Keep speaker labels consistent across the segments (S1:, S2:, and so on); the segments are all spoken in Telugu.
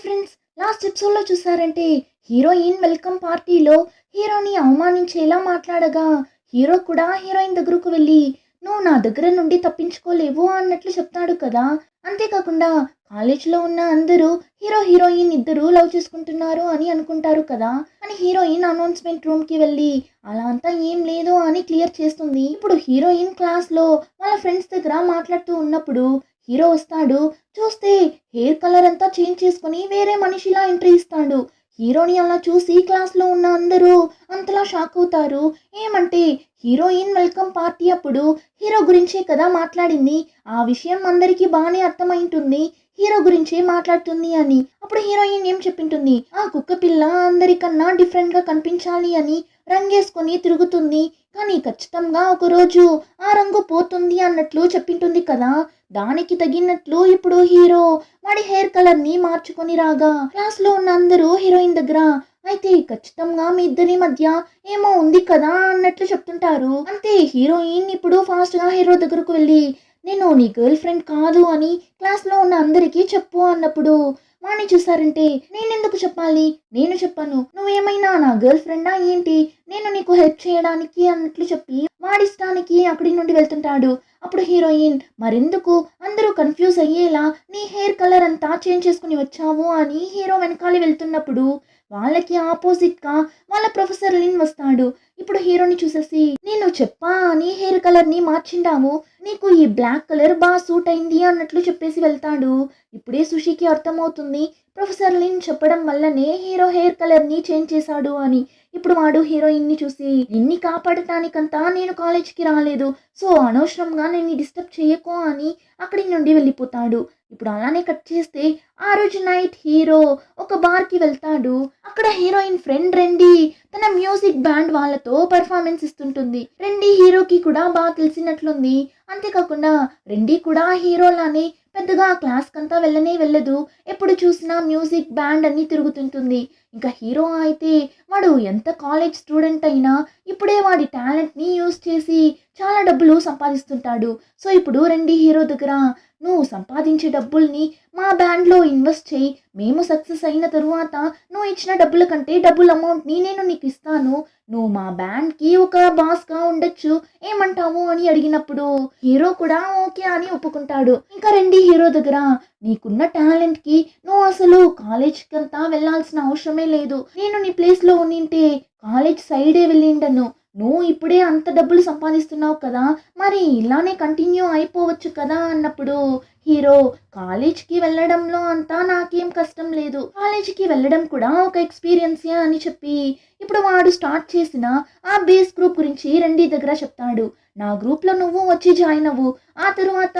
S1: ఫ్రెండ్స్, లాస్ట్ ఎపిసోడ్లో చూసారంటే హీరోయిన్ వెల్కమ్ పార్టీలో హీరోని అవమానించేలా మాట్లాడగా హీరో కూడా హీరోయిన్ దగ్గరకు వెళ్ళి నువ్వు నా దగ్గర నుండి తప్పించుకోలేవు అన్నట్లు చెప్తాడు కదా. అంతేకాకుండా కాలేజ్లో ఉన్న అందరూ హీరోయిన్ ఇద్దరు లవ్ చేసుకుంటున్నారు అని అనుకుంటారు కదా. అని హీరోయిన్ అనౌన్స్మెంట్ రూమ్కి వెళ్ళి అలా అంతా ఏం లేదు అని క్లియర్ చేస్తుంది. ఇప్పుడు హీరోయిన్ క్లాస్లో వాళ్ళ ఫ్రెండ్స్ దగ్గర మాట్లాడుతూ ఉన్నప్పుడు హీరో వస్తాడు. చూస్తే హెయిర్ కలర్ అంతా చేంజ్ చేసుకుని వేరే మనిషిలా ఎంట్రీ ఇస్తాడు. హీరోని అలా చూసి క్లాస్లో ఉన్న అందరూ అంతలా షాక్ అవుతారు. ఏమంటే హీరోయిన్ వెల్కమ్ పార్టీ అప్పుడు హీరో గురించే కదా మాట్లాడింది. ఆ విషయం అందరికీ బాగానే అర్థమైంటుంది, హీరో గురించే మాట్లాడుతుంది అని. అప్పుడు హీరోయిన్ ఏం చెప్పింటుంది, ఆ కుక్క పిల్ల అందరికన్నా డిఫరెంట్గా కనిపించాలి అని రంగేసుకొని తిరుగుతుంది, కానీ ఖచ్చితంగా ఒకరోజు ఆ రంగు పోతుంది అన్నట్లు చెప్పింటుంది కదా. దానికి తగినట్లు ఇప్పుడు హీరో వాడి హెయిర్ కలర్ని మార్చుకొని రాగా క్లాస్లో ఉన్న అందరూ హీరోయిన్ దగ్గర అయితే ఖచ్చితంగా మీ ఇద్దరి మధ్య ఏమో ఉంది కదా అన్నట్లు చెప్తుంటారు. అంతే హీరోయిన్ ఇప్పుడు ఫాస్ట్గా హీరో దగ్గరకు వెళ్ళి నేను నీ గర్ల్ ఫ్రెండ్ కాదు అని క్లాస్లో ఉన్న అందరికీ చెప్పు అన్నప్పుడు వాణ్ణి చూసారంటే నేనెందుకు చెప్పాలి, నేను చెప్పాను, నువ్వేమైనా నా గర్ల్ ఫ్రెండా ఏంటి, నేను నీకు హెల్ప్ చేయడానికి అన్నట్లు చెప్పి వాడిష్టానికి అక్కడి నుండి వెళ్తుంటాడు. అప్పుడు హీరోయిన్ మరెందుకు అందరూ కన్ఫ్యూజ్ అయ్యేలా నీ హెయిర్ కలర్ అంతా చేంజ్ చేసుకుని వచ్చావు అని హీరో వెనకాలి వెళ్తున్నప్పుడు వాళ్ళకి ఆపోజిట్గా వాళ్ళ ప్రొఫెసర్ లిన్ వస్తాడు. ఇప్పుడు హీరోని చూసేసి నేను చెప్పా అని హెయిర్ కలర్ని మార్చిండాము, నీకు ఈ బ్లాక్ కలర్ బాగా సూట్ అయింది అన్నట్లు చెప్పేసి వెళ్తాడు. ఇప్పుడే సుషికి అర్థమవుతుంది ప్రొఫెసర్ లిన్ చెప్పడం వల్లనే హీరో హెయిర్ కలర్ని చేంజ్ చేశాడు అని. ఇప్పుడు వాడు హీరోయిన్ని చూసి నిన్ని కాపాడటానికంతా నేను కాలేజ్కి రాలేదు, సో అనవసరంగా నేను డిస్టర్బ్ చేయకో అని అక్కడి నుండి వెళ్ళిపోతాడు. ఇప్పుడు అలానే కట్ చేస్తే ఆ రోజు నైట్ హీరో ఒక బార్కి వెళ్తాడు. అక్కడ హీరోయిన్ ఫ్రెండ్ రెండి తన మ్యూజిక్ బ్యాండ్ వాళ్ళతో పర్ఫార్మెన్స్ ఇస్తుంటుంది. రెండి హీరోకి కూడా బాగా తెలిసినట్లుంది. అంతేకాకుండా రెండి కూడా హీరోలానే పెద్దగా క్లాస్ కంతా వెళ్ళదు, ఎప్పుడు చూసినా మ్యూజిక్ బ్యాండ్ అన్ని తిరుగుతుంటుంది. ఇంకా హీరో అయితే వాడు ఎంత కాలేజ్ స్టూడెంట్ అయినా ఇప్పుడే వాడి టాలెంట్ని యూజ్ చేసి చాలా డబ్బులు సంపాదిస్తుంటాడు. సో ఇప్పుడు రెండి హీరో దగ్గర నువ్వు సంపాదించే డబ్బుల్ని మా బ్యాండ్లో ఇన్వెస్ట్ చేయి, మేము సక్సెస్ అయిన తరువాత నువ్వు ఇచ్చిన డబ్బుల కంటే డబ్బుల అమౌంట్ని నేను నీకు ఇస్తాను, నువ్వు మా బ్యాండ్కి ఒక బాస్గా ఉండొచ్చు, ఏమంటావు అని అడిగినప్పుడు హీరో కూడా ఓకే అని ఒప్పుకుంటాడు. ఇంకా రెండి హీరో దగ్గర నీకున్న టాలెంట్కి నువ్వు అసలు కాలేజ్కి అంతా వెళ్ళాల్సిన అవసరమే లేదు, నేను నీ ప్లేస్లో ఉండింటే కాలేజ్ సైడే వెళ్ళిండను, నువ్వు ఇప్పుడే అంత డబ్బులు సంపాదిస్తున్నావు కదా, మరి ఇలానే కంటిన్యూ అయిపోవచ్చు కదా అన్నప్పుడు హీరో కాలేజ్కి వెళ్ళడంలో అంతా నాకేం కష్టం లేదు, కాలేజీకి వెళ్ళడం కూడా ఒక ఎక్స్పీరియన్సే అని చెప్పి ఇప్పుడు వాడు స్టార్ట్ చేసిన ఆ బేస్ గ్రూప్ గురించి రెండి దగ్గర చెప్తాడు. నా గ్రూప్లో నువ్వు వచ్చి జాయిన్ అవ్వు, ఆ తరువాత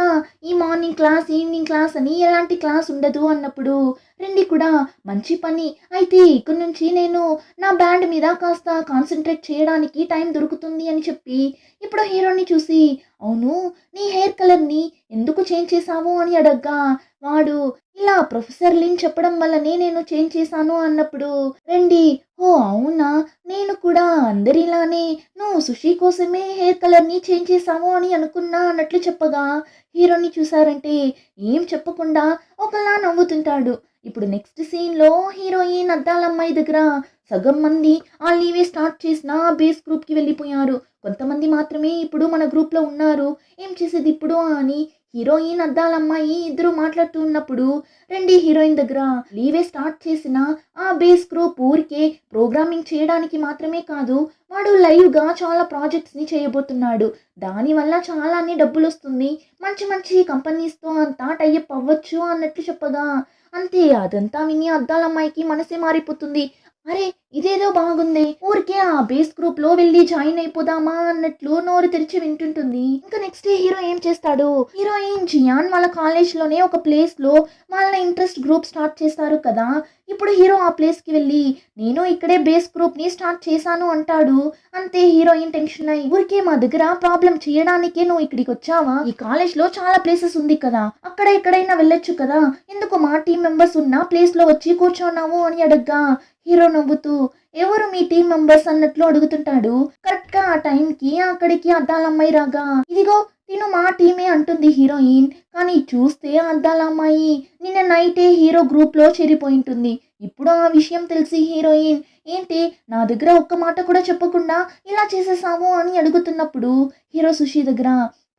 S1: ఈ మార్నింగ్ క్లాస్ ఈవినింగ్ క్లాస్ అని ఎలాంటి క్లాస్ ఉండదు అన్నప్పుడు రెండి కూడా మంచి పని, అయితే ఇక్కడ నుంచి నేను నా బ్యాండ్ మీద కాస్త కాన్సన్ట్రేట్ చేయడానికి టైం దొరుకుతుంది అని చెప్పి ఇప్పుడు హీరోని చూసి అవును నీ హెయిర్ కలర్ని ఎందుకు చేంజ్ చేసావు అని అడగ్గా వాడు ఇలా ప్రొఫెసర్ లిన్ చెప్పడం వల్లనే నేను చేంజ్ చేశాను అన్నప్పుడు రెండి ఓ అవునా, నేను కూడా అందరిలానే నువ్వు సుషి కోసమే హెయిర్ కలర్ని చేంజ్ చేసావు అని అనుకున్నా అన్నట్లు చెప్పగా హీరోని చూసారంటే ఏం చెప్పకుండా ఒకలా నవ్వుతుంటాడు. ఇప్పుడు నెక్స్ట్ సీన్లో హీరోయిన్ అద్దాలమ్మాయి దగ్గర సగం మంది ఆ లీవే స్టార్ట్ చేసిన బేస్ గ్రూప్కి వెళ్ళిపోయారు, కొంతమంది మాత్రమే ఇప్పుడు మన గ్రూప్లో ఉన్నారు, ఏం చేసేది ఇప్పుడు అని హీరోయిన్ అద్దాలమ్మాయి ఇద్దరు మాట్లాడుతూ ఉన్నప్పుడు రెండి హీరోయిన్ దగ్గర లీవే స్టార్ట్ చేసిన ఆ బేస్ గ్రూప్ ఊరికే ప్రోగ్రామింగ్ చేయడానికి మాత్రమే కాదు, వాడు లైవ్గా చాలా ప్రాజెక్ట్స్ని చేయబోతున్నాడు, దానివల్ల చాలానే డబ్బులు వస్తుంది, మంచి మంచి కంపెనీస్తో అంతా టైఅప్ అవ్వచ్చు అన్నట్లు చెప్పగా అంతే అదంతా విని అద్దాలమ్మాయికి మనసే మారిపోతుంది. అరే ఇదేదో బాగుంది, ఊరికే ఆ బేస్ గ్రూప్ లో వెళ్ళి జాయిన్ అయిపోదామా అన్నట్లు నోరు తెరిచి వింటుంటుంది. ఇంకా నెక్స్ట్ హీరో ఏం చేస్తాడు, హీరోయిన్ జియాన్ వాళ్ళ కాలేజ్ లోనే ఒక ప్లేస్ లో వాళ్ళ ఇంట్రెస్ట్ గ్రూప్ స్టార్ట్ చేస్తారు కదా. ఇప్పుడు హీరో ఆ ప్లేస్ కి వెళ్ళి నేను ఇక్కడే బేస్ గ్రూప్ ని స్టార్ట్ చేశాను అంటాడు. అంతే హీరోయిన్ టెన్షన్ అయ్యి ఊరికే మా దగ్గర ప్రాబ్లం చేయడానికే నువ్వు ఇక్కడికి వచ్చావా, ఈ కాలేజ్ లో చాలా ప్లేసెస్ ఉంది కదా, అక్కడ ఎక్కడైనా వెళ్ళొచ్చు కదా, ఎందుకు మా టీం మెంబర్స్ ఉన్న ప్లేస్ లో వచ్చి కూర్చోన్నావు అని అడగ్గా హీరో నవ్వుతూ ఎవరు మీ టీం మెంబర్స్ అన్నట్లు అడుగుతుంటాడు. కరెక్ట్ గా ఆ టైంకి అక్కడికి అద్దాలమ్మాయి రాగా ఇదిగో తిను మా టీమే అంటుంది హీరోయిన్. కానీ చూస్తే అద్దాల అమ్మాయి నిన్న నైటే హీరో గ్రూప్లో చేరిపోయింటుంది. ఇప్పుడు ఆ విషయం తెలిసి హీరోయిన్ ఏంటి నా దగ్గర ఒక్క మాట కూడా చెప్పకుండా ఇలా చేసేసాము అని అడుగుతున్నప్పుడు హీరో సుషి దగ్గర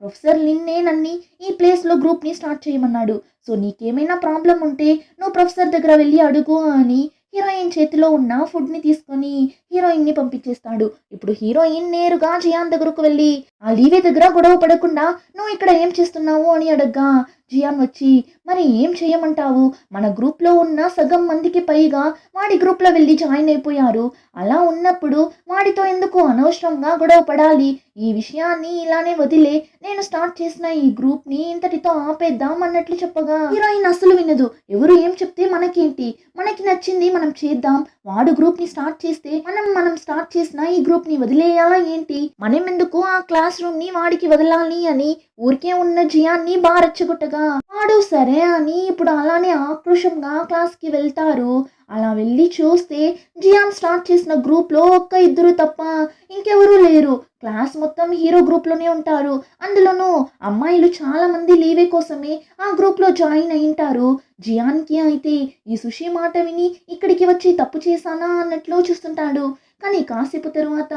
S1: ప్రొఫెసర్ లిన్నే నన్ని ఈ ప్లేస్లో గ్రూప్ని స్టార్ట్ చేయమన్నాడు. సో నీకేమైనా ప్రాబ్లం ఉంటే నువ్వు ప్రొఫెసర్ దగ్గర వెళ్ళి అడుగు అని హీరోయిన్ చేతిలో ఉన్న ఫుడ్ని తీసుకొని హీరోయిన్ని పంపించేస్తాడు. ఇప్పుడు హీరోయిన్ నేరుగా జియాన్ దగ్గరకు వెళ్ళి ఆ లీవే దగ్గర గొడవ పడకుండా నువ్వు ఇక్కడ ఏం చేస్తున్నావు అని అడగ్గా జియాన్ వచ్చి మరి ఏం చేయమంటావు, మన గ్రూప్లో ఉన్న సగం మందికి పైగా వాడి గ్రూప్లో వెళ్ళి జాయిన్ అయిపోయారు. అలా ఉన్నప్పుడు వాడితో ఎందుకు అనవసరంగా గొడవ పడాలి, ఈ విషయాన్ని ఇలానే వదిలే నేను స్టార్ట్ చేసిన ఈ గ్రూప్ని ఇంతటితో ఆపేద్దాం అన్నట్లు చెప్పగా హీరోయిన్ అస్సలు వినదు. ఎవరు ఏం చెప్తే మనకేంటి, మనకి నచ్చింది మనం చేద్దాం. వాడు గ్రూప్ని స్టార్ట్ చేస్తే మనం స్టార్ట్ చేసిన ఈ గ్రూప్ని వదిలేయాలా ఏంటి, మనం ఎందుకు ఆ క్లాస్ రూమ్ని వాడికి వదలాలి అని ఊరికే ఉన్న జియాన్ని బాగా రెచ్చగొట్టగా వాడు సరే అని ఇప్పుడు అలానే ఆక్రోషంగా క్లాస్కి వెళ్తారు. అలా వెళ్ళి చూస్తే జియాన్ స్టార్ట్ చేసిన గ్రూప్లో ఒక్క ఇద్దరు తప్ప ఇంకెవరూ లేరు. క్లాస్ మొత్తం హీరో గ్రూప్లోనే ఉంటారు. అందులోనూ అమ్మాయిలు చాలా మంది లీవే కోసమే ఆ గ్రూప్లో జాయిన్ అయింటారు. జియాన్కి అయితే ఈ సుషి మాట విని ఇక్కడికి వచ్చి తప్పు చేశానా అన్నట్లు చూస్తుంటాడు. కానీ కాసేపు తరువాత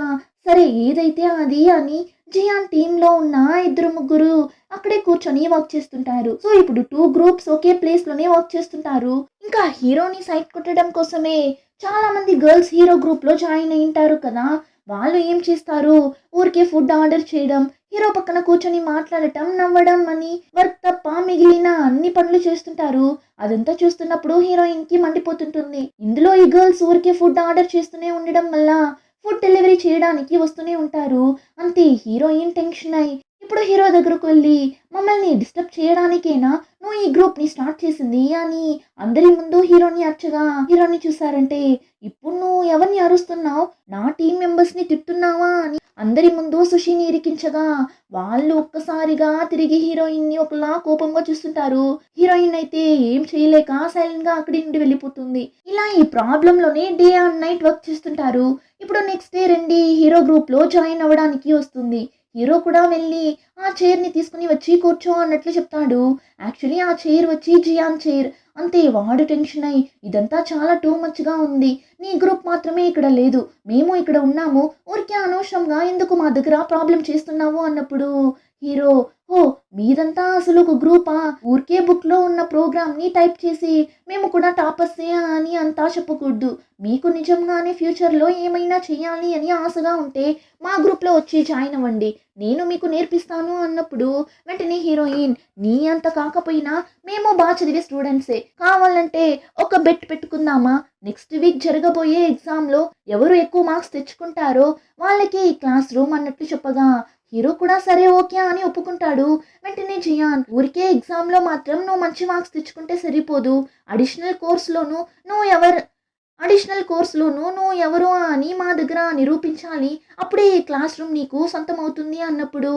S1: సరే ఏదైతే అది అని జియాన్ టీంలో ఉన్న ఇద్దరు ముగ్గురు అక్కడే కూర్చొని వర్క్ చేస్తుంటారు. సో ఇప్పుడు 2 గ్రూప్స్ ఒకే ప్లేస్లోనే వర్క్ చేస్తుంటారు. ఇంకా హీరోని సైట్ కొట్టడం కోసమే చాలా మంది గర్ల్స్ హీరో గ్రూప్లో జాయిన్ అయింటారు కదా, వాళ్ళు ఏం చేస్తారు, ఊరికే ఫుడ్ ఆర్డర్ చేయడం, హీరో పక్కన కూర్చొని మాట్లాడటం, నవ్వడం అని వర్క్ తప్ప మిగిలిన అన్ని పనులు చేస్తుంటారు. అదంతా చూస్తున్నప్పుడు హీరోయిన్కి మండిపోతుంటుంది. ఇందులో ఈ గర్ల్స్ ఊరికే ఫుడ్ ఆర్డర్ చేస్తూనే ఉండడం వల్ల ఫుడ్ డెలివరీ చేయడానికి వస్తూనే ఉంటారు. అంతే హీరోయిన్ టెన్షన్ అయి ఇప్పుడు హీరో దగ్గరకు వెళ్ళి మమ్మల్ని డిస్టర్బ్ చేయడానికేనా నువ్వు ఈ గ్రూప్ని స్టార్ట్ చేసింది అని అందరి ముందు హీరోని అర్చగా హీరోని చూసారంటే ఇప్పుడు నువ్వు ఎవరిని అరుస్తున్నావు, నా టీం మెంబర్స్ని తిట్టున్నావా అని అందరి ముందు సుషిని ఇరికించగా వాళ్ళు ఒక్కసారిగా తిరిగి హీరోయిన్ని ఒకలా కోపంగా చూస్తుంటారు. హీరోయిన్ అయితే ఏం చేయలేక సైలెంట్గా అక్కడి నుండి వెళ్ళిపోతుంది. ఇలా ఈ ప్రాబ్లంలోనే డే అండ్ నైట్ వర్క్ చేస్తుంటారు. ఇప్పుడు నెక్స్ట్ డే రండి హీరో గ్రూప్లో జాయిన్ అవ్వడానికి వస్తుంది. హీరో కూడా వెళ్ళి ఆ చైర్ని తీసుకుని వచ్చి కూర్చో అన్నట్లు చెప్తాడు. యాక్చువల్లీ ఆ చైర్ వచ్చి జియాన్ చైర్. అంతే వాడు టెన్షన్ అయ్యి ఇదంతా చాలా టూ మచ్గా ఉంది, నీ గ్రూప్ మాత్రమే ఇక్కడ లేదు, మేము ఇక్కడ ఉన్నాము, ఊరికే అనవసరంగా ఎందుకు మా దగ్గర ప్రాబ్లం చేస్తున్నావు అన్నప్పుడు హీరో ఓ మీదంతా అసలు ఒక గ్రూపా, ఊరికే బుక్లో ఉన్న ప్రోగ్రామ్ని టైప్ చేసి మేము కూడా టాపర్సే అని అంతా చెప్పకూడదు, మీకు నిజంగానే ఫ్యూచర్లో ఏమైనా చేయాలి అని ఆశగా ఉంటే మా గ్రూప్లో వచ్చి జాయిన్ అవ్వండి, నేను మీకు నేర్పిస్తాను అన్నప్పుడు వెంటనే హీరోయిన్ నీ అంత కాకపోయినా మేము బాగా చదివే స్టూడెంట్సే, కావాలంటే ఒక బెట్ పెట్టుకుందామా, నెక్స్ట్ వీక్ జరగబోయే ఎగ్జామ్లో ఎవరు ఎక్కువ మార్క్స్ తెచ్చుకుంటారో వాళ్ళకి ఈ క్లాస్ రూమ్ అన్నట్లు చెప్పగా హీరో కూడా సరే ఓకే అని ఒప్పుకుంటాడు. వెంటనే జియాన్ ఊరికే ఎగ్జామ్లో మాత్రం నువ్వు మంచి మార్క్స్ తెచ్చుకుంటే సరిపోదు, అడిషనల్ కోర్సులోను నువ్వు ఎవరు అని మా దగ్గర నిరూపించాలి, అప్పుడే ఈ క్లాస్ రూమ్ నీకు సొంతం అవుతుంది అన్నప్పుడు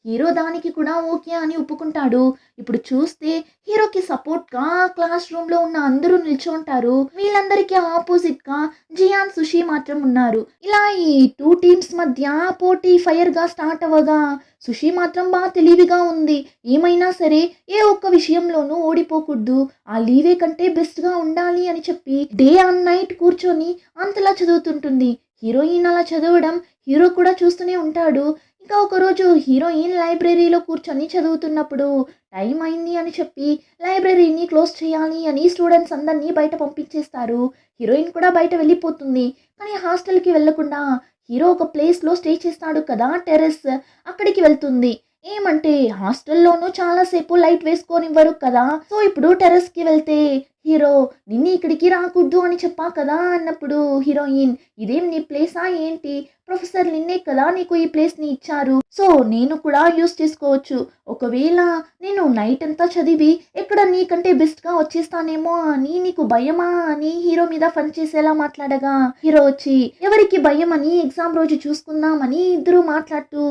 S1: హీరో దానికి కూడా ఓకే అని ఒప్పుకుంటాడు. ఇప్పుడు చూస్తే హీరోకి సపోర్ట్గా క్లాస్ రూమ్లో ఉన్న అందరూ నిల్చుంటారు. వీళ్ళందరికీ ఆపోజిట్గా జియాన్ సుషి మాత్రం ఉన్నారు. ఇలా ఈ 2 టీమ్స్ మధ్య పోటీ ఫైర్గా స్టార్ట్ అవ్వగా సుషి మాత్రం బాగా తెలివిగా ఉంది. ఏమైనా సరే ఏ ఒక్క విషయంలోనూ ఓడిపోకూడదు, ఆ లీవే కంటే బెస్ట్గా ఉండాలి అని చెప్పి డే అండ్ నైట్ కూర్చొని అంతలా చదువుతుంటుంది. హీరోయిన్ అలా చదవడం హీరో కూడా చూస్తూనే ఉంటాడు. ఇంకా ఒకరోజు హీరోయిన్ లైబ్రరీలో కూర్చొని చదువుతున్నప్పుడు టైం అయింది అని చెప్పి లైబ్రరీని క్లోజ్ చేయాలి అని స్టూడెంట్స్ అందరినీ బయట పంపించేస్తారు. హీరోయిన్ కూడా బయట వెళ్ళిపోతుంది. కానీ హాస్టల్కి వెళ్లకుండా హీరో ఒక ప్లేస్లో స్టే చేస్తాడు కదా టెర్రస్, అక్కడికి వెళ్తుంది. ఏమంటే హాస్టల్లోనూ చాలాసేపు లైట్ వేసుకోనివ్వరు కదా, సో ఇప్పుడు టెర్రస్కి వెళ్తే హీరో నిన్ను ఇక్కడికి రాకూడదు అని చెప్పా కదా అన్నప్పుడు హీరోయిన్ ఇదేం నీ ప్లేసా ఏంటి, ప్రొఫెసర్ నిన్నే కదా నీకు ఈ ప్లేస్ని ఇచ్చారు, సో నేను కూడా యూస్ చేసుకోవచ్చు, ఒకవేళ నేను నైట్ అంతా చదివి ఎక్కడ నీకంటే బెస్ట్గా వచ్చేస్తానేమో అని నీకు భయమా అని హీరో మీద ఫన్ చేసేలా మాట్లాడగా హీరో వచ్చి ఎవరికి భయం అని ఎగ్జామ్ రోజు చూసుకుందామని ఇద్దరు మాట్లాడుతూ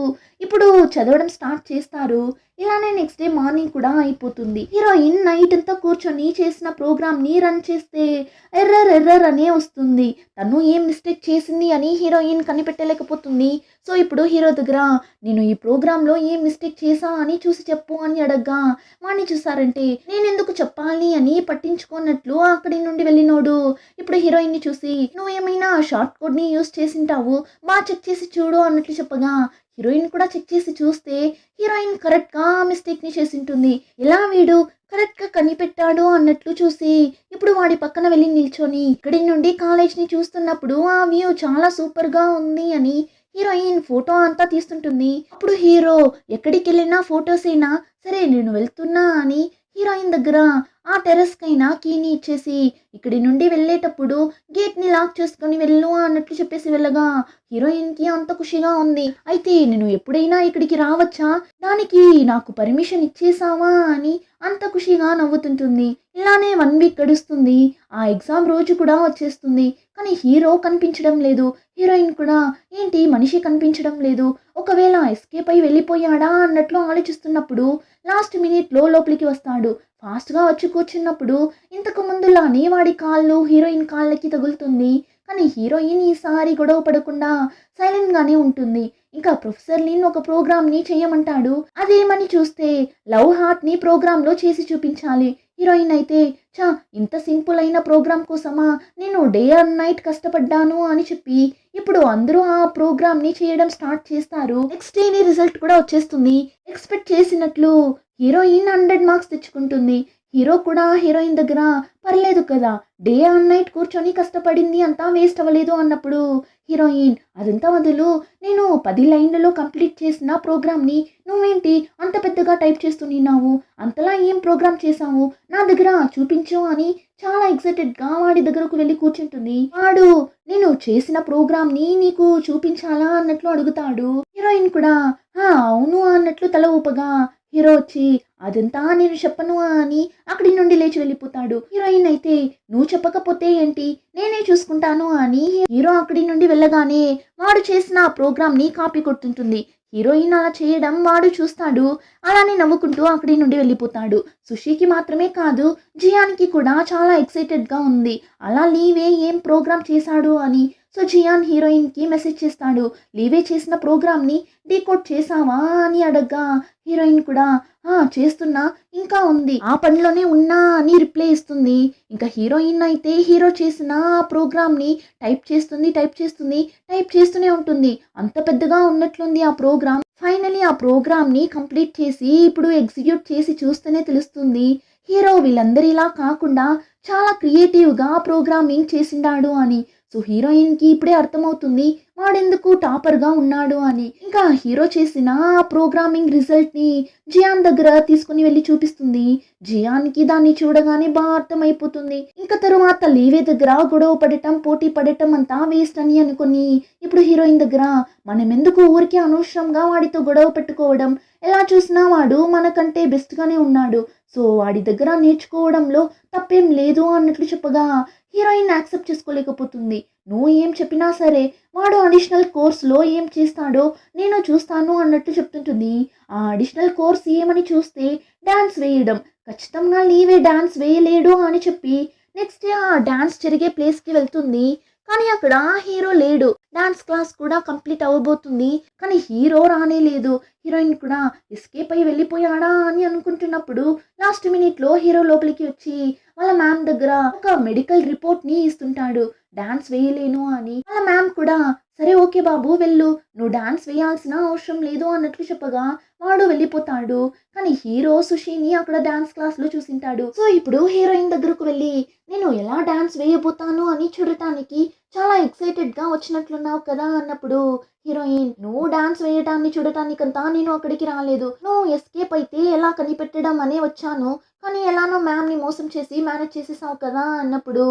S1: ఇప్పుడు చదవడం స్టార్ట్ చేస్తారు. ఇలానే నెక్స్ట్ డే మార్నింగ్ కూడా అయిపోతుంది. హీరోయిన్ నైట్ అంతా కూర్చొని చేసిన ప్రోగ్రామ్ని రన్ చేస్తే ఎర్రర్ అనే వస్తుంది. తను ఏం మిస్టేక్ చేసింది అని హీరోయిన్ కనిపెట్టలేకపోతుంది. సో ఇప్పుడు హీరో దగ్గర నేను ఈ ప్రోగ్రాంలో ఏం మిస్టేక్ చేశా అని చూసి చెప్పు అని అడగ్గా వాడిని చూసారంటే నేనెందుకు చెప్పాలి అని పట్టించుకున్నట్లు అక్కడి నుండి వెళ్ళినోడు ఇప్పుడు హీరోయిన్ని చూసి నువ్వేమైనా షార్ట్ కోడ్ని యూస్ చేసింటావు బాగా చెక్ చేసి చూడు అన్నట్లు చెప్పగా హీరోయిన్ కూడా చెక్ చేసి చూస్తే హీరోయిన్ కరెక్ట్గా ఆ మిస్టేక్ని చేసింటుంది. ఇలా వీడు కరెక్ట్గా కనిపెట్టాడు అన్నట్లు చూసి ఇప్పుడు వాడి పక్కన వెళ్ళి నిల్చొని ఇక్కడి నుండి కాలేజ్ని చూస్తున్నప్పుడు ఆ వ్యూ చాలా సూపర్గా ఉంది అని హీరోయిన్ ఫోటో అంతా తీస్తుంటుంది. అప్పుడు హీరో ఎక్కడికి వెళ్ళినా ఫొటోసేనా సరే నేను వెళ్తున్నా అని హీరోయిన్ దగ్గర ఆ టెర్రస్కైనా కీని ఇచ్చేసి ఇక్కడి నుండి వెళ్ళేటప్పుడు గేట్ని లాక్ చేసుకొని వెళ్ళు అన్నట్లు చెప్పేసి వెళ్ళగా హీరోయిన్కి అంత ఖుషిగా ఉంది. అయితే నేను ఎప్పుడైనా ఇక్కడికి రావచ్చా, దానికి నాకు పర్మిషన్ ఇచ్చేసావా అని అంత ఖుషిగా నవ్వుతుంటుంది. ఇలానే 1 వీక్ గడుస్తుంది. ఆ ఎగ్జామ్ రోజు కూడా వచ్చేస్తుంది. కానీ హీరో కనిపించడం లేదు. హీరోయిన్ కూడా ఏంటి మనిషి కనిపించడం లేదు, ఒకవేళ ఎస్కేప్ అయి వెళ్ళిపోయాడా అన్నట్లు ఆలోచిస్తున్నప్పుడు లాస్ట్ మినిట్లో లోపలికి వస్తాడు. ఫాస్ట్గా వచ్చి కూర్చున్నప్పుడు ఇంతకు ముందులానే వాడి కాళ్ళు హీరోయిన్ కాళ్ళకి తగులుతుంది. కానీ హీరోయిన్ ఈసారి గొడవ పడకుండా సైలెంట్గానే ఉంటుంది. ఇంకా ప్రొఫెసర్ లిన్ ఒక ప్రోగ్రామ్ని చేయమంటాడు. అదేమని చూస్తే లవ్ హార్ట్ని ప్రోగ్రాంలో చేసి చూపించాలి. హీరోయిన్ అయితే చా ఇంత సింపుల్ అయిన ప్రోగ్రామ్ కోసమా నేను డే అండ్ నైట్ కష్టపడ్డాను అని చెప్పి ఇప్పుడు అందరూ ఆ ప్రోగ్రామ్ని చేయడం స్టార్ట్ చేస్తారు. నెక్స్ట్ డేని రిజల్ట్ కూడా వచ్చేస్తుంది. ఎక్స్పెక్ట్ చేసినట్లు హీరోయిన్ 100 మార్క్స్ తెచ్చుకుంటుంది. హీరో కూడా హీరోయిన్ దగ్గర పర్లేదు కదా, డే అండ్ నైట్ కూర్చొని కష్టపడింది అంతా వేస్ట్ అవ్వలేదు అన్నప్పుడు హీరోయిన్ అదంతా వదులు, నేను 10 లైన్లలో కంప్లీట్ చేసిన ప్రోగ్రామ్ని నువ్వేంటి అంత పెద్దగా టైప్ చేస్తున్నావు, అంతలా ఏం ప్రోగ్రామ్ చేసావు నా దగ్గర చూపించు అని చాలా ఎక్సైటెడ్గా వాడి దగ్గరకు వెళ్ళి కూర్చుంటుంది. వాడు నేను చేసిన ప్రోగ్రామ్ని నీకు చూపించాలా అన్నట్లు అడుగుతాడు. హీరోయిన్ కూడా అవును అన్నట్లు తల ఊపగా హీరో వచ్చి అదంతా నేను చెప్పను అని అక్కడి నుండి లేచి వెళ్ళిపోతాడు. హీరోయిన్ అయితే నువ్వు చెప్పకపోతే ఏంటి నేనే చూసుకుంటాను అని హీరో అక్కడి నుండి వెళ్ళగానే వాడు చేసిన ఆ ప్రోగ్రామ్ని కాపీ కొడుతుంటుంది. హీరోయిన్ అలా చేయడం వాడు చూస్తాడు. అలానే నవ్వుకుంటూ అక్కడి నుండి వెళ్ళిపోతాడు. సుషికి మాత్రమే కాదు జియాన్కి కూడా చాలా ఎక్సైటెడ్గా ఉంది. అలా లీవే ఏం ప్రోగ్రామ్ చేశాడు అని. సో జియాన్ హీరోయిన్కి మెసేజ్ చేస్తాడు, లీవే చేసిన ప్రోగ్రామ్ని డీకోడ్ చేసావా అని అడగ్గా హీరోయిన్ కూడా చేస్తున్నా ఇంకా ఉంది ఆ పనిలోనే ఉన్నా అని రిప్లై ఇస్తుంది. ఇంకా హీరోయిన్ అయితే హీరో చేసిన ఆ ప్రోగ్రామ్ని టైప్ చేస్తూనే ఉంటుంది. అంత పెద్దగా ఉన్నట్లుంది ఆ ప్రోగ్రామ్. ఫైనలీ ఆ ప్రోగ్రామ్ని కంప్లీట్ చేసి ఇప్పుడు ఎగ్జిక్యూట్ చేసి చూస్తేనే తెలుస్తుంది హీరో వీళ్ళందరిలా కాకుండా చాలా క్రియేటివ్గా ప్రోగ్రామింగ్ చేసిండాడు అని. సో హీరోయిన్కి ఇప్పుడే అర్థమవుతుంది వాడెందుకు టాపర్గా ఉన్నాడు అని. ఇంకా హీరో చేసిన ఆ ప్రోగ్రామింగ్ రిజల్ట్ని జియాన్ దగ్గర తీసుకుని వెళ్ళి చూపిస్తుంది. జియాన్కి దాన్ని చూడగానే బాగా అర్థమైపోతుంది. ఇంకా తరువాత లీవే దగ్గర గొడవ పడటం పోటీ పడటం అంతా వేస్ట్ అని అనుకుని ఇప్పుడు హీరోయిన్ దగ్గర మనం ఎందుకు ఊరికే అనవసరంగా వాడితో గొడవ పెట్టుకోవడం, ఎలా చూసినా వాడు మనకంటే బెస్ట్గానే ఉన్నాడు, సో వాడి దగ్గర నేర్చుకోవడంలో తప్పేం లేదు అన్నట్లు చెప్పగా హీరోయిన్ యాక్సెప్ట్ చేసుకోలేకపోతుంది. నువ్వు ఏం చెప్పినా సరే వాడు అడిషనల్ కోర్స్లో ఏం చేస్తాడో నేను చూస్తాను అన్నట్టు చెప్తుంటుంది. ఆ అడిషనల్ కోర్స్ ఏమని చూస్తే డ్యాన్స్ వేయడం. ఖచ్చితంగా లీవే డ్యాన్స్ వేయలేడు అని చెప్పి నెక్స్ట్ ఆ డ్యాన్స్ జరిగే ప్లేస్కి వెళ్తుంది. కానీ అక్కడ హీరో లేడు. డాన్స్ క్లాస్ కూడా కంప్లీట్ అవ్వబోతుంది కానీ హీరో రానే లేదు. హీరోయిన్ కూడా ఎస్కేప్ అయి వెళ్ళిపోయాడా అని అనుకుంటున్నప్పుడు లాస్ట్ మినిట్లో హీరో లోపలికి వచ్చి వాళ్ళ మ్యామ్ దగ్గర ఒక మెడికల్ రిపోర్ట్ని ఇస్తుంటాడు. డాన్స్ వేయలేను అని వాళ్ళ మ్యామ్ కూడా సరే ఓకే బాబు వెళ్ళు, నువ్వు డాన్స్ వేయాల్సిన అవసరం లేదు అన్నట్లు చెప్పగా వాడు వెళ్ళిపోతాడు. కానీ హీరో సుషిని అక్కడ డాన్స్ క్లాస్లో చూసింటాడు. సో ఇప్పుడు హీరోయిన్ దగ్గరకు వెళ్ళి నేను ఎలా డాన్స్ వేయబోతాను అని చూడటానికి చాలా ఎక్సైటెడ్గా వచ్చినట్లున్నావు కదా అన్నప్పుడు హీరోయిన్ నువ్వు డాన్స్ వేయడాన్ని చూడటానికంతా నేను అక్కడికి రాలేదు, నువ్వు ఎస్కేప్ అయితే ఎలా కనిపెట్టడం అనే వచ్చాను, కానీ ఎలానో మ్యామ్ని మోసం చేసి మేనేజ్ చేసేసావు కదా అన్నప్పుడు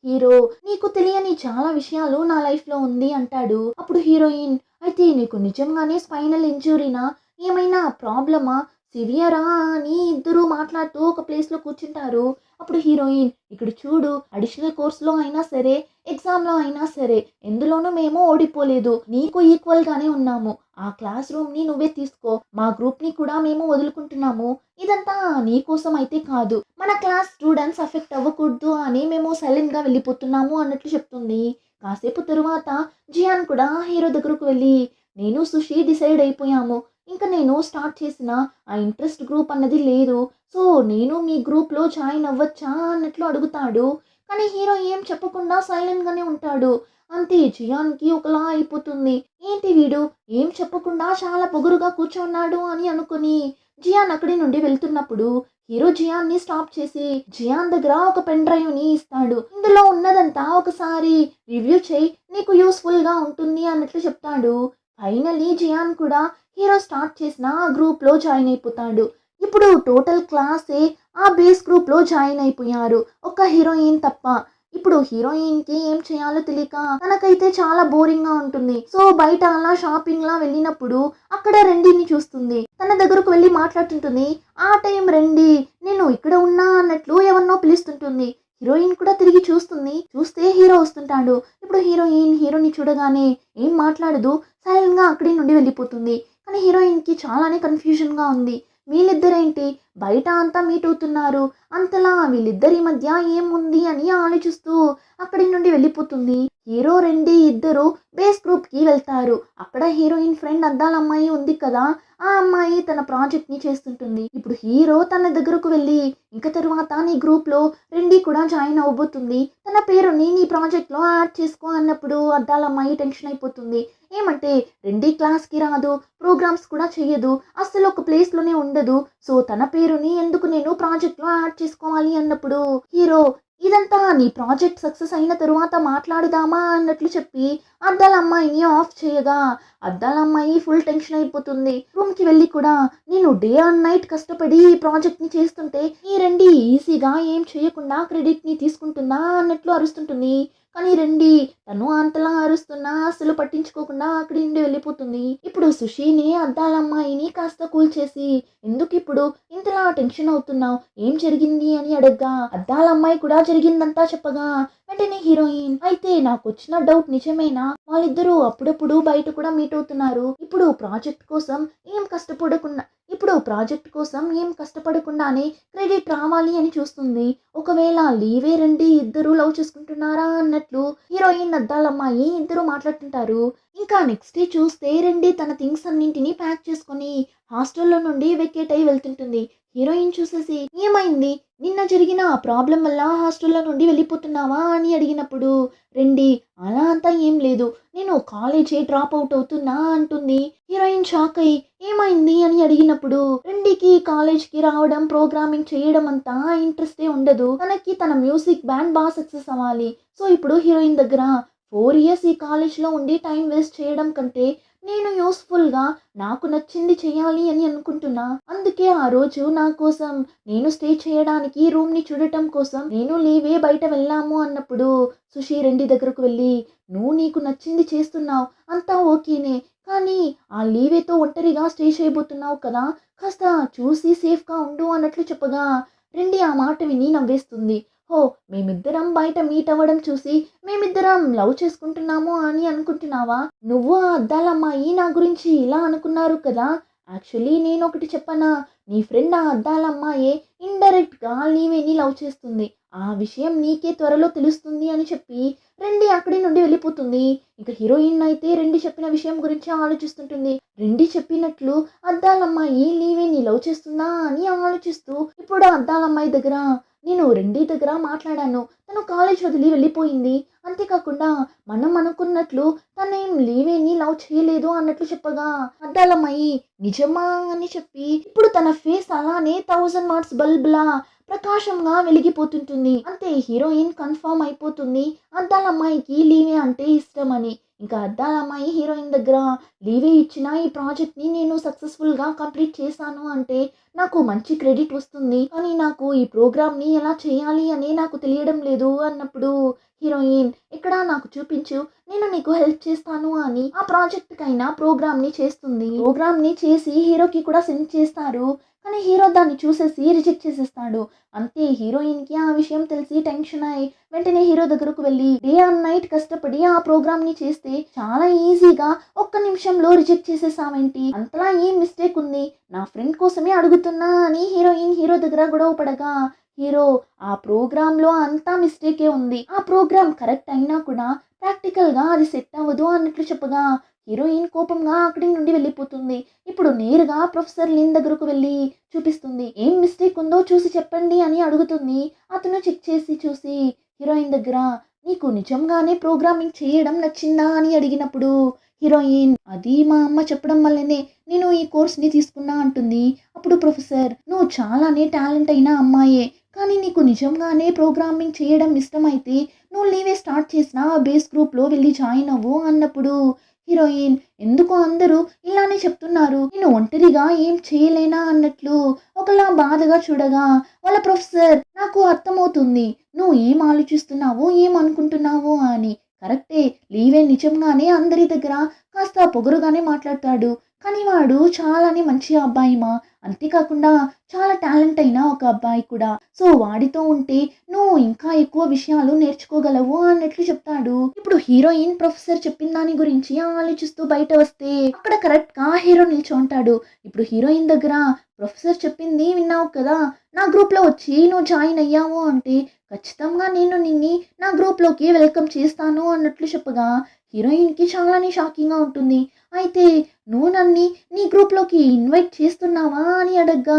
S1: హీరో నీకు తెలియని చాలా విషయాలు నా లైఫ్లో ఉంది అంటాడు. అప్పుడు హీరోయిన్ అయితే నీకు నిజంగానే స్పైనల్ ఇంజురీనా, ఏమైనా ప్రాబ్లమా, సివియరా అని ఇద్దరు మాట్లాడుతూ ఒక ప్లేస్లో కూర్చుంటారు. అప్పుడు హీరోయిన్ ఇక్కడ చూడు, అడిషనల్ కోర్స్లో అయినా సరే ఎగ్జామ్లో అయినా సరే ఎందులోనూ మేము ఓడిపోలేదు, నీకు ఈక్వల్గానే ఉన్నాము, ఆ క్లాస్ రూమ్ని నువ్వే తీసుకో, మా గ్రూప్ని కూడా మేము వదులుకుంటున్నాము, ఇదంతా నీ కోసం అయితే కాదు, మన క్లాస్ స్టూడెంట్స్ అఫెక్ట్ అవ్వకూడదు అని మేము సైలెంట్గా వెళ్ళిపోతున్నాము అన్నట్లు చెప్తుంది. కాసేపు తరువాత జియాన్ కూడా హీరో దగ్గరకు వెళ్ళి నేను సుషి డిసైడ్ అయిపోయాము. ఇంక నేను స్టార్ట్ చేసిన ఆ ఇంట్రెస్ట్ గ్రూప్ అన్నది లేదు. సో నేను మీ గ్రూప్‌లో జాయిన్ అవ్వచ్చా అన్నట్లు అడుగుతాడు. కానీ హీరో ఏం చెప్పకుండా సైలెంట్‌గానే ఉంటాడు. అంతే జియాన్‌కి ఒకలా అయిపోతుంది. ఏంటి వీడు ఏం చెప్పకుండా చాలా పొగరుగా కూర్చున్నాడు అని అనుకుని జియాన్ అక్కడి నుండి వెళ్తున్నప్పుడు హీరో జియాన్ని స్టాప్ చేసి జియాన్ దగ్గర ఒక పెన్ డ్రైవ్‌ని ఇస్తాడు. ఇందులో ఉన్నదంతా ఒకసారి రివ్యూ చేయి, నీకు యూస్‌ఫుల్‌గా ఉంటుంది అన్నట్లు చెప్తాడు. ఫైనల్లీ జియాన్ కూడా హీరో స్టార్ట్ చేసిన ఆ గ్రూప్‌లో జాయిన్ అయిపోతాడు. ఇప్పుడు టోటల్ క్లాసే ఆ బేస్ గ్రూప్‌లో జాయిన్ అయిపోయారు. ఒక్క హీరోయిన్ తప్ప. ఇప్పుడు హీరోయిన్‌కి ఏం చేయాలో తెలియక తనకైతే చాలా బోరింగ్‌గా ఉంటుంది. సో బయట అలా షాపింగ్‌లా వెళ్ళినప్పుడు అక్కడ రెండిని చూస్తుంది. తన దగ్గరకు వెళ్లి మాట్లాడుతుంటుంది. ఆ టైం రెండి నేను ఇక్కడ ఉన్నా అన్నట్లు ఎవరినో పిలుస్తుంటుంది. హీరోయిన్ కూడా తిరిగి చూస్తుంది. చూస్తే హీరో వస్తుంటాడు. ఇప్పుడు హీరోయిన్ హీరోని చూడగానే ఏం మాట్లాడదు. సైలెంట్‌గా అక్కడి నుండి వెళ్ళిపోతుంది. కానీ హీరోయిన్‌కి చాలానే కన్‌ఫ్యూజన్‌గా ఉంది. వీళ్ళిద్దరేంటి బయట అంతా మీట్ అవుతున్నారు. అంతలా వీళ్ళిద్దరి మధ్య ఏముంది అని ఆలోచిస్తూ అక్కడి నుండి వెళ్ళిపోతుంది. హీరో రెండి ఇద్దరు బేస్ గ్రూప్‌కి వెళ్తారు. అక్కడ హీరోయిన్ ఫ్రెండ్ అద్దాల అమ్మాయి ఉంది కదా! ఆ అమ్మాయి తన ప్రాజెక్ట్‌ని చేస్తుంటుంది. ఇప్పుడు హీరో తన దగ్గరకు వెళ్ళి ఇంక తరువాత నీ గ్రూప్‌లో రెండి కూడా జాయిన్ అవ్వబోతుంది. తన పేరుని నీ ప్రాజెక్ట్‌లో యాడ్ చేసుకో అన్నప్పుడు అద్దాల అమ్మాయి టెన్షన్ అయిపోతుంది. ఏమంటే రెండి క్లాస్‌కి రాదు. ప్రోగ్రామ్స్ కూడా చెయ్యదు. అస్సలు ఒక ప్లేస్‌లోనే ఉండదు. సో తన పేరుని ఎందుకు నేను ప్రాజెక్ట్‌లో యాడ్ చేసుకోవాలి అన్నప్పుడు హీరో ఇదంతా నీ ప్రాజెక్ట్ సక్సెస్ అయిన తరువాత మాట్లాడుదామా అన్నట్లు చెప్పి అద్దాల అమ్మాయిని ఆఫ్ చేయగా అద్దాల అమ్మాయి ఫుల్ టెన్షన్ అయిపోతుంది. రూమ్‌కి వెళ్ళి కూడా నేను డే అండ్ నైట్ కష్టపడి ఈ ప్రాజెక్ట్‌ని చేస్తుంటే ఈ రెండి ఈజీగా ఏం చేయకుండా క్రెడిట్‌ని తీసుకుంటుందా అన్నట్లు అరుస్తుంటుంది. కానీ రెండి తను అంతలా అరుస్తున్నా అస్సలు పట్టించుకోకుండా అక్కడి నుండి వెళ్ళిపోతుంది. ఇప్పుడు సుషిని అద్దాల అమ్మాయిని కాస్త కూల్ చేసి ఎందుకిప్పుడు ఇంతలా టెన్షన్ అవుతున్నావు, ఏం జరిగింది అని అడగ్గా అద్దాల అమ్మాయి కూడా జరిగిందంతా చెప్పగా వెంటనే హీరోయిన్ అయితే నాకు వచ్చిన డౌట్ నిజమేనా, వాళ్ళిద్దరూ అప్పుడప్పుడు బయట కూడా మీట్ అవుతున్నారు. ఇప్పుడు ప్రాజెక్ట్ కోసం ఏం కష్టపడకుండానే క్రెడిట్ రావాలి అని చూస్తుంది. ఒకవేళ లీవే రండి ఇద్దరు లవ్ చేసుకుంటున్నారా అన్నట్లు హీరోయిన్ అద్దాలమ్మాయి ఇద్దరు మాట్లాడుతుంటారు. ఇంకా నెక్స్ట్ డే చూస్తే రెండి తన థింగ్స్ అన్నింటినీ ప్యాక్ చేసుకొని హాస్టల్లో నుండి వెకేట్ అయి వెళ్తుంటుంది. హీరోయిన్ చూసేసి ఏమైంది, నిన్న జరిగిన ఆ ప్రాబ్లం వల్ల హాస్టల్లో నుండి వెళ్ళిపోతున్నావా అని అడిగినప్పుడు రెండి అలా అంతా ఏం లేదు, నేను కాలేజీ డ్రాప్ అవుట్ అవుతున్నా అంటుంది. హీరోయిన్ షాక్ అయ్యి ఏమైంది అని అడిగినప్పుడు రెండికి కాలేజ్కి రావడం ప్రోగ్రామింగ్ చేయడం అంతా ఇంట్రెస్టే ఉండదు. తనకి తన మ్యూజిక్ బ్యాండ్ బాగా సక్సెస్ అవ్వాలి. సో ఇప్పుడు హీరోయిన్ దగ్గర 4 years ఈ కాలేజ్లో ఉండి టైం వేస్ట్ చేయడం కంటే నేను యూస్ఫుల్గా నాకు నచ్చింది చేయాలి అని అనుకుంటున్నా. అందుకే ఆ రోజు నా కోసం నేను స్టే చేయడానికి రూమ్ని చూడటం కోసం నేను లీవే బయట వెళ్ళాము అన్నప్పుడు సుషి రెండి దగ్గరకు వెళ్ళి నువ్వు నీకు నచ్చింది చేస్తున్నావు అంతా ఓకేనే, కానీ ఆ లీవేతో ఒంటరిగా స్టే చేయబోతున్నావు కదా, కాస్త చూసి సేఫ్గా ఉండు అన్నట్లు చెప్పగా రెండి ఆ మాట విని నవ్వేస్తుంది. హో, మేమిద్దరం బయట మీట్ అవ్వడం చూసి మేమిద్దరం లవ్ చేసుకుంటున్నాము అని అనుకుంటున్నావా, నువ్వు ఆ అద్దాలమ్మాయి నా గురించి ఇలా అనుకున్నారు కదా. యాక్చువల్లీ నేను ఒకటి చెప్పనా, నీ ఫ్రెండ్ ఆ అద్దాలమ్మాయే ఇండైరెక్ట్గా లీవేని లవ్ చేస్తుంది. ఆ విషయం నీకే త్వరలో తెలుస్తుంది అని చెప్పి రెండి అక్కడి నుండి వెళ్ళిపోతుంది. ఇక హీరోయిన్ అయితే రెండి చెప్పిన విషయం గురించి ఆలోచిస్తుంటుంది. రెండి చెప్పినట్లు అద్దాలమ్మాయి లీవేని లవ్ చేస్తుందా అని ఆలోచిస్తూ ఇప్పుడు అద్దాలమ్మాయి దగ్గర నేను రెండి దగ్గర మాట్లాడాను. తను కాలేజ్ వదిలి వెళ్ళిపోయింది. అంతేకాకుండా మనం అనుకున్నట్లు తనేం లీవేని లవ్ చేయలేదు అన్నట్లు చెప్పగా అద్దాలమ్మాయి నిజమా అని చెప్పి ఇప్పుడు తన ఫేస్ అలానే 1000 watts బల్బ్లా ప్రకాశంగా వెలిగిపోతుంటుంది. అంతే హీరోయిన్ కన్ఫర్మ్ అయిపోతుంది అద్దాలమ్మాయికి లీవే అంటే ఇష్టమని. ఇంకా అద్దాలమ్మాయి హీరోయిన్ దగ్గర లీవే ఇచ్చిన ఈ ప్రాజెక్ట్ని నేను సక్సెస్ఫుల్గా కంప్లీట్ చేశాను అంటే నాకు మంచి క్రెడిట్ వస్తుంది. కానీ నాకు ఈ ప్రోగ్రామ్ని ఎలా చేయాలి అని నాకు తెలియడం లేదు అన్నప్పుడు హీరోయిన్ ఇక్కడ నాకు చూపించు, నేను నీకు హెల్ప్ చేస్తాను అని ఆ ప్రాజెక్ట్కైనా ప్రోగ్రామ్ని చేస్తుంది. ప్రోగ్రామ్ని చేసి హీరోకి కూడా సెండ్ చేస్తారు. కానీ హీరో దాన్ని చూసేసి రిజెక్ట్ చేసేస్తాడు. అంతే హీరోయిన్కి ఆ విషయం తెలిసి టెన్షన్ అయి వెంటనే హీరో దగ్గరకు వెళ్ళి డే అండ్ నైట్ కష్టపడి ఆ ప్రోగ్రామ్ని చేస్తే చాలా ఈజీగా ఒక్క నిమిషంలో రిజెక్ట్ చేసేసావేంటి, అంతలా ఏం మిస్టేక్ ఉంది, నా ఫ్రెండ్ కోసమే అడుగుతున్నా అని హీరోయిన్ హీరో దగ్గర గొడవ పడగా హీరో ఆ ప్రోగ్రాంలో అంతా మిస్టేకే ఉంది, ఆ ప్రోగ్రామ్ కరెక్ట్ అయినా కూడా ప్రాక్టికల్గా అది సెట్ అవ్వదు అన్నట్లు చెప్పగా హీరోయిన్ కోపంగా అక్కడి నుండి వెళ్ళిపోతుంది. ఇప్పుడు నేరుగా ప్రొఫెసర్ లిన్ దగ్గరకు వెళ్ళి చూపిస్తుంది. ఏం మిస్టేక్ ఉందో చూసి చెప్పండి అని అడుగుతుంది. అతను చెక్ చేసి చూసి హీరోయిన్ దగ్గర నీకు నిజంగానే ప్రోగ్రామింగ్ చేయడం నచ్చిందా అని అడిగినప్పుడు హీరోయిన్ అది మా అమ్మ చెప్పడం వల్లనే నేను ఈ కోర్స్ని తీసుకున్నా అంటుంది. అప్పుడు ప్రొఫెసర్ నువ్వు చాలానే టాలెంట్ అయిన అమ్మాయే, కానీ నీకు నిజంగానే ప్రోగ్రామింగ్ చేయడం ఇష్టమైతే నువ్వు నీవే స్టార్ట్ చేసిన బేస్ గ్రూప్లో వెళ్ళి జాయిన్ అవ్వు అన్నప్పుడు హీరోయిన్ ఎందుకు అందరూ ఇలానే చెప్తున్నారు, నేను ఒంటరిగా ఏం చేయలేనా అన్నట్లు ఒకలా బాధగా చూడగా వాళ్ళ ప్రొఫెసర్ నాకు అర్థమవుతుంది నువ్వు ఏం ఆలోచిస్తున్నావు ఏం అనుకుంటున్నావు అని. కరెక్టే, లీవే నిజంగానే అందరి దగ్గర కాస్త పొగరుగానే మాట్లాడతాడు, కానీ వాడు చాలానే మంచి అబ్బాయి మా, అంతేకాకుండా చాలా టాలెంట్ అయిన ఒక అబ్బాయి కూడా. సో వాడితో ఉంటే నువ్వు ఇంకా ఎక్కువ విషయాలు నేర్చుకోగలవు అన్నట్లు చెప్తాడు. ఇప్పుడు హీరోయిన్ ప్రొఫెసర్ చెప్పిన దాని గురించి ఆలోచిస్తూ బయట వస్తే అక్కడ కరెక్ట్ గా హీరో నిల్చుంటాడు. ఇప్పుడు హీరోయిన్ దగ్గర ప్రొఫెసర్ చెప్పింది విన్నావు కదా, నా గ్రూప్లో వచ్చి నువ్వు జాయిన్ అయ్యావు అంటే ఖచ్చితంగా నేను నిన్ని నా గ్రూప్లోకి వెల్కమ్ చేస్తాను అన్నట్లు చెప్పగా హీరోయిన్కి చాలానే షాకింగ్గా ఉంటుంది. అయితే నువ్వు నన్ను నీ గ్రూప్లోకి ఇన్వైట్ చేస్తున్నావా అని అడగ్గా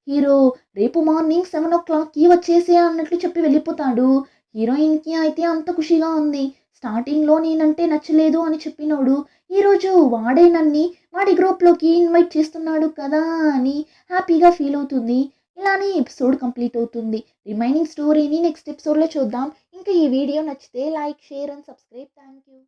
S1: హీరో రేపు మార్నింగ్ 7 o'clockకి వచ్చేసే అన్నట్లు చెప్పి వెళ్ళిపోతాడు. హీరోయిన్కి అయితే అంత ఖుషిగా ఉంది. స్టార్టింగ్లో నేనంటే నచ్చలేదు అని చెప్పినోడు ఈరోజు వాడే నన్ని వాడి గ్రూప్లోకి ఇన్వైట్ చేస్తున్నాడు కదా అని హ్యాపీగా ఫీల్ అవుతుంది. ఇలానే ఎపిసోడ్ కంప్లీట్ అవుతుంది. రిమైనింగ్ స్టోరీని నెక్స్ట్ ఎపిసోడ్లో చూద్దాం. ఇంకా ఈ వీడియో నచ్చితే like, share and subscribe. Thank you.